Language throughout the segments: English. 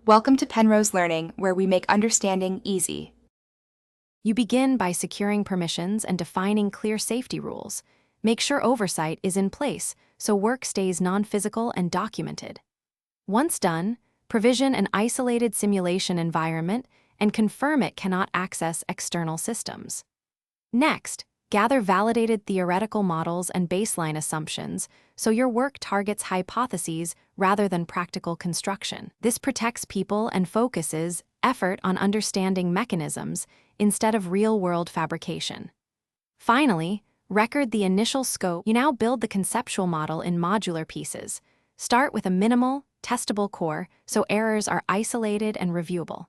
Welcome to Penrose Learning, where we make understanding easy. You begin by securing permissions and defining clear safety rules. Make sure oversight is in place so work stays non-physical and documented. Once done, provision an isolated simulation environment and confirm it cannot access external systems. Next, gather validated theoretical models and baseline assumptions so your work targets hypotheses rather than practical construction. This protects people and focuses effort on understanding mechanisms instead of real-world fabrication. Finally, record the initial scope. You now build the conceptual model in modular pieces. Start with a minimal, testable core so errors are isolated and reviewable.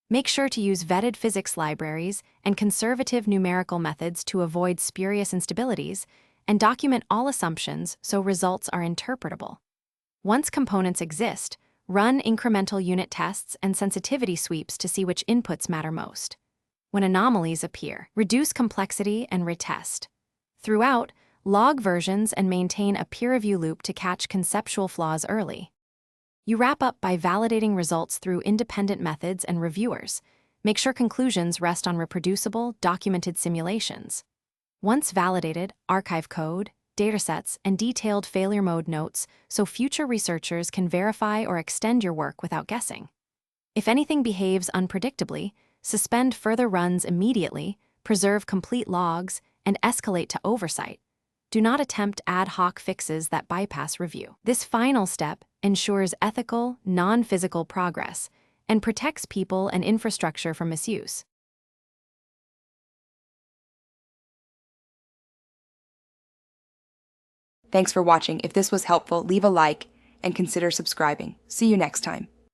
Make sure to use vetted physics libraries and conservative numerical methods to avoid spurious instabilities, and document all assumptions so results are interpretable. Once components exist, run incremental unit tests and sensitivity sweeps to see which inputs matter most. When anomalies appear, reduce complexity and retest. Throughout, log versions and maintain a peer review loop to catch conceptual flaws early. You wrap up by validating results through independent methods and reviewers. Make sure conclusions rest on reproducible, documented simulations. Once validated, archive code, datasets, and detailed failure mode notes so future researchers can verify or extend your work without guessing. If anything behaves unpredictably, suspend further runs immediately, preserve complete logs, and escalate to oversight. Do not attempt ad hoc fixes that bypass review. This final step ensures ethical, non-physical progress and protects people and infrastructure from misuse. Thanks for watching. If this was helpful, leave a like and consider subscribing. See you next time.